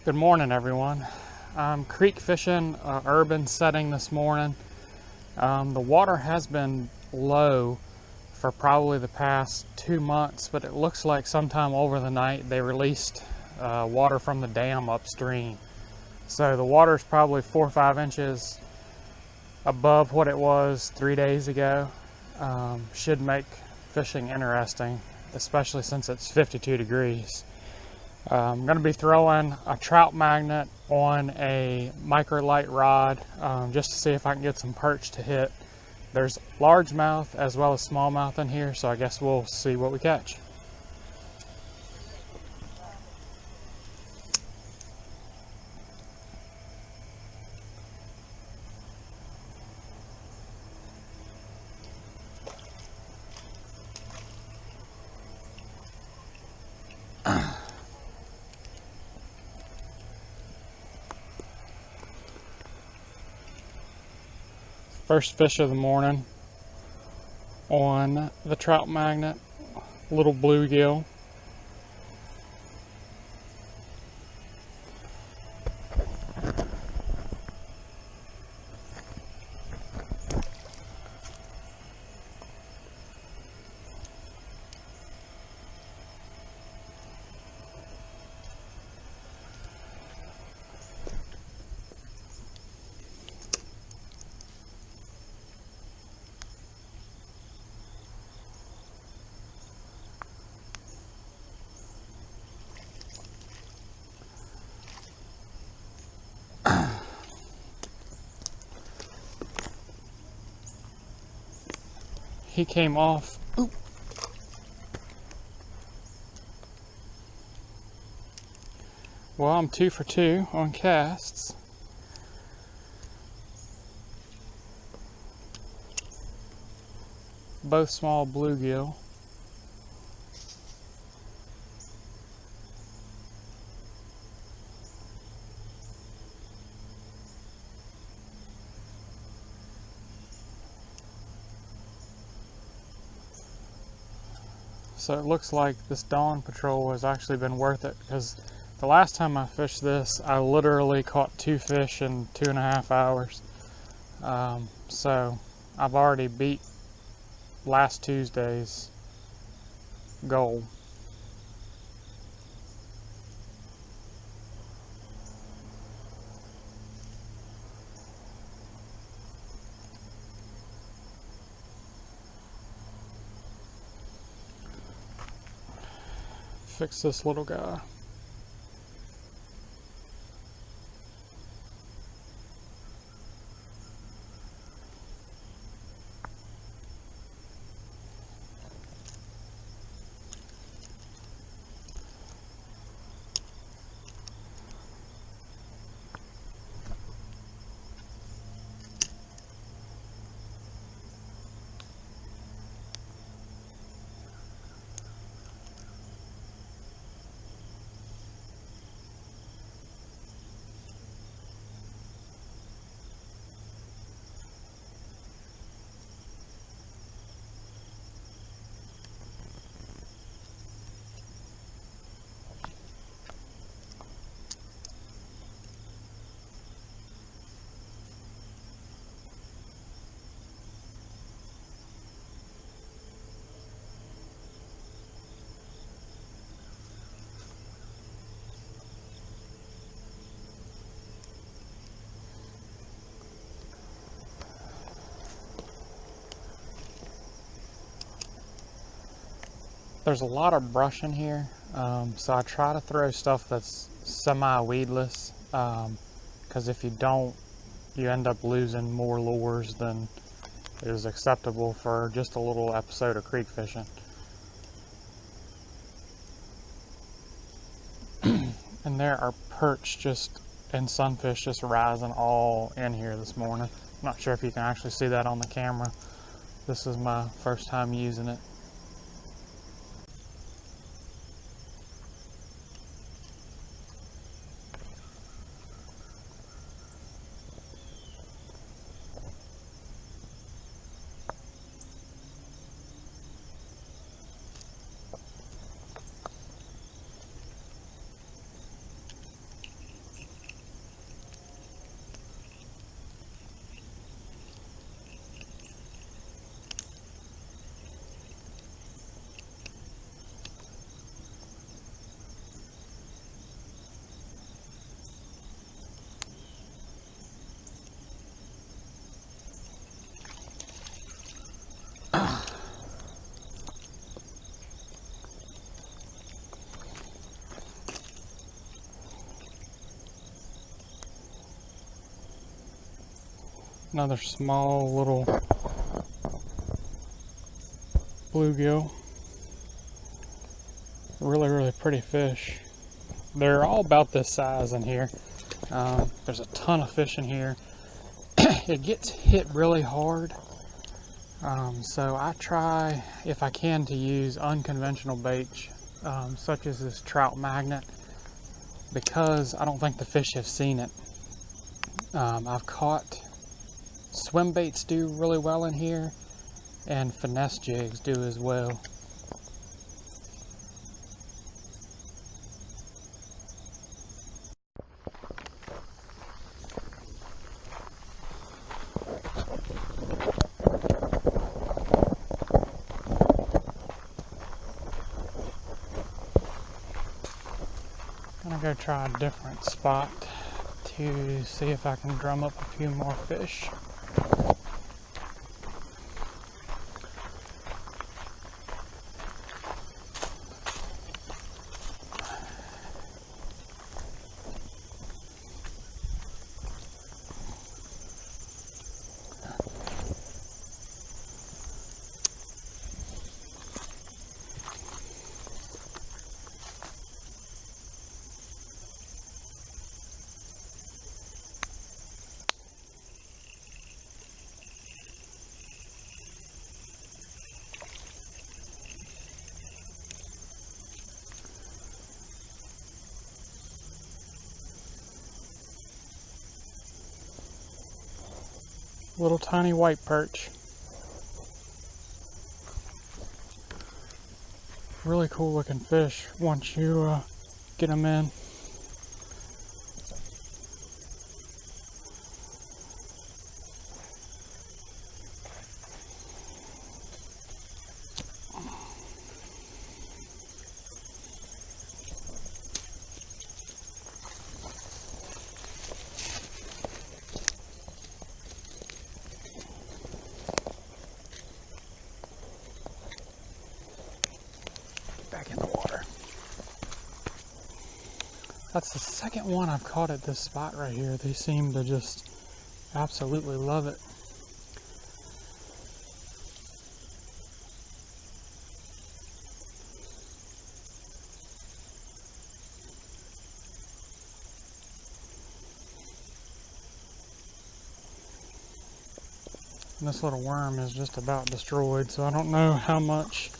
Good morning, everyone. I'm creek fishing urban setting this morning. The water has been low for probably the past 2 months, but it looks like sometime over the night they released water from the dam upstream. So the water is probably 4 or 5 inches above what it was 3 days ago. Should make fishing interesting, especially since it's 52 degrees. I'm going to be throwing a trout magnet on a microlight rod just to see if I can get some perch to hit. There's largemouth as well as smallmouth in here, so I guess we'll see what we catch. First fish of the morning on the trout magnet, little bluegill. He came off. Oop. Well, I'm 2 for 2 on casts. Both small bluegill. So it looks like this dawn patrol has actually been worth it, because the last time I fished this, I literally caught 2 fish in 2.5 hours. So I've already beat last Tuesday's goal. Fix this little guy. There's a lot of brush in here, so I try to throw stuff that's semi-weedless, because if you don't, you end up losing more lures than is acceptable for just a little episode of creek fishing. And there are perch just and sunfish just rising all in here this morning. I'm not sure if you can actually see that on the camera. This is my first time using it. Another small little bluegill. Really, really pretty fish. They're all about this size in here. There's a ton of fish in here. It gets hit really hard. So I try, if I can, to use unconventional baits, such as this trout magnet, because I don't think the fish have seen it. I've caught swim baits do really well in here, and finesse jigs do as well. I'm gonna go try a different spot to see if I can drum up a few more fish. Little tiny white perch. Really cool looking fish once you get them in. Back in the water. That's the second one I've caught at this spot right here. They seem to just absolutely love it. And this little worm is just about destroyed, so I don't know how much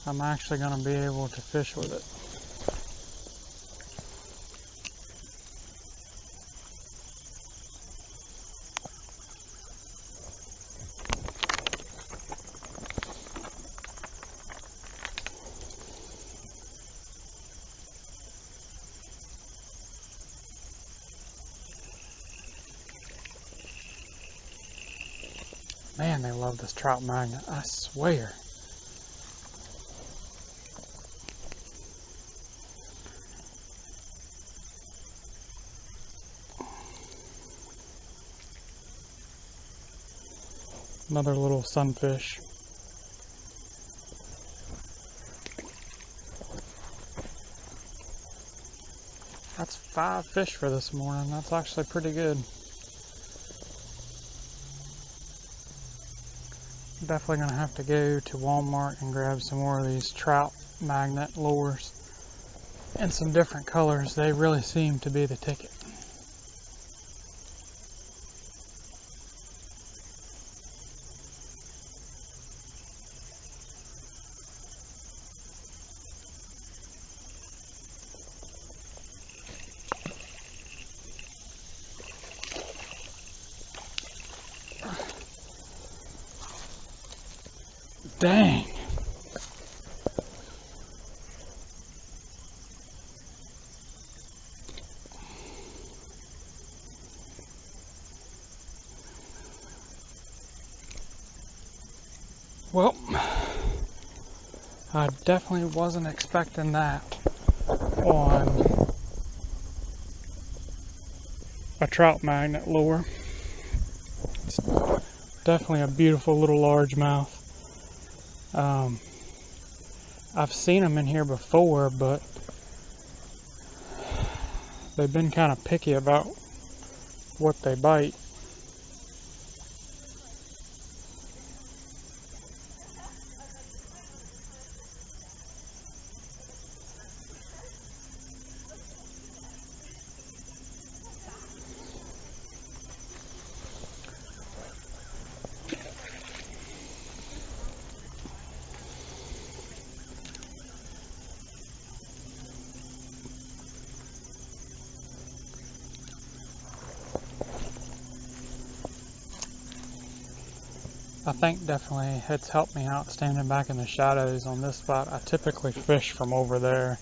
I'm actually going to be able to fish with it. Man, they love this trout magnet, I swear. Another little sunfish. That's 5 fish for this morning. That's actually pretty good. Definitely gonna have to go to Walmart and grab some more of these trout magnet lures in some different colors. They really seem to be the ticket. Dang. Well, I definitely wasn't expecting that on a trout magnet lure. It's definitely a beautiful little largemouth. I've seen them in here before, but they've been kind of picky about what they bite. I think definitely it's helped me out standing back in the shadows on this spot. I typically fish from over there.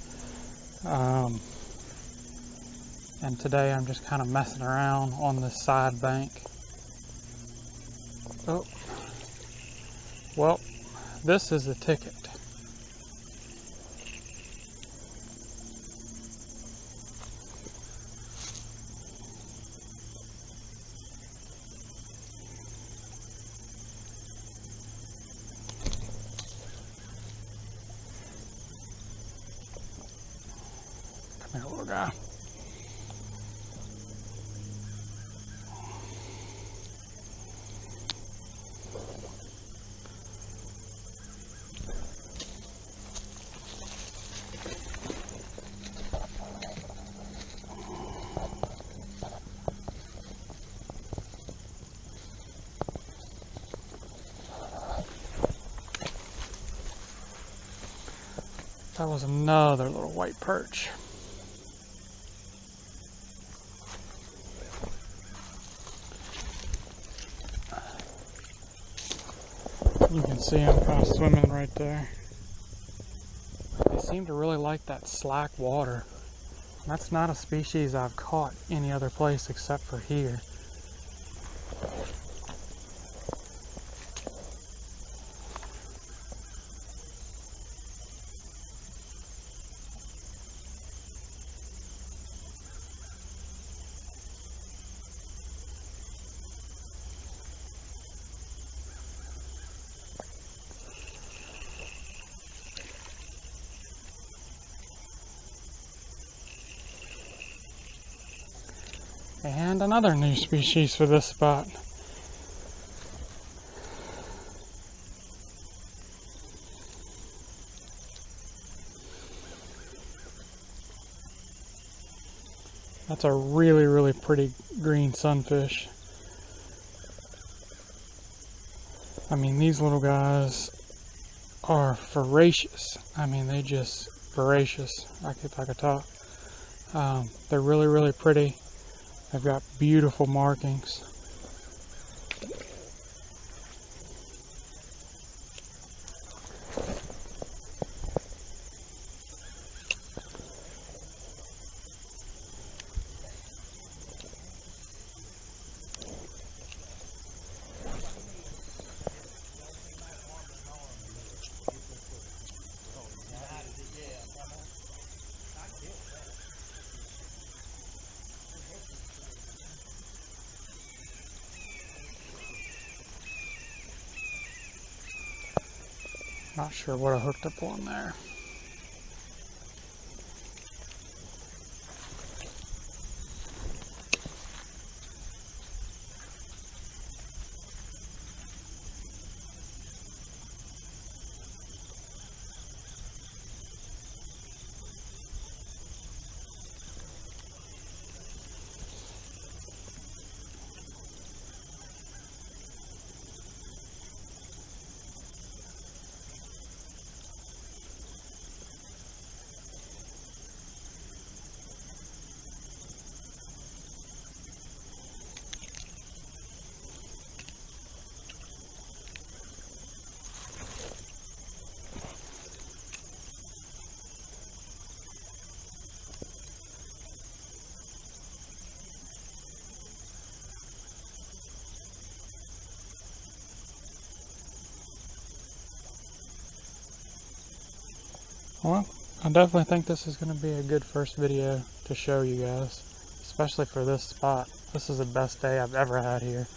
And today I'm just kind of messing around on this side bank. Oh, well, this is the ticket. Come here, little guy. That was another little white perch. You can see them kind of swimming right there. They seem to really like that slack water. That's not a species I've caught any other place except for here. And another new species for this spot. That's a really, really pretty green sunfish. I mean, these little guys are voracious. I mean, they just voracious. If I could talk. They're really, really pretty. They've got beautiful markings. Not sure what I hooked up on there. Well, I definitely think this is going to be a good first video to show you guys, especially for this spot. This is the best day I've ever had here.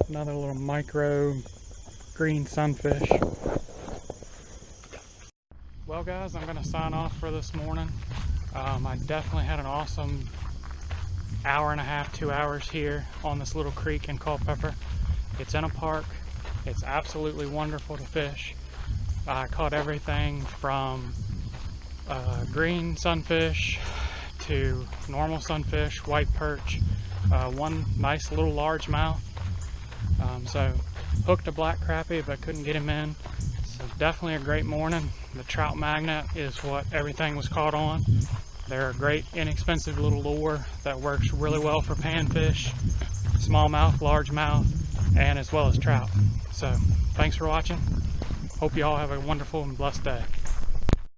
Another little micro green sunfish. Well guys, I'm going to sign off for this morning. I definitely had an awesome hour and a half, 2 hours here on this little creek in Culpeper. It's in a park. It's absolutely wonderful to fish. I caught everything from green sunfish to normal sunfish, white perch, one nice little largemouth. So hooked a black crappie but couldn't get him in. So definitely a great morning. The trout magnet is what everything was caught on. They're a great inexpensive little lure that works really well for panfish, smallmouth, largemouth, and as well as trout. So thanks for watching. Hope you all have a wonderful and blessed day.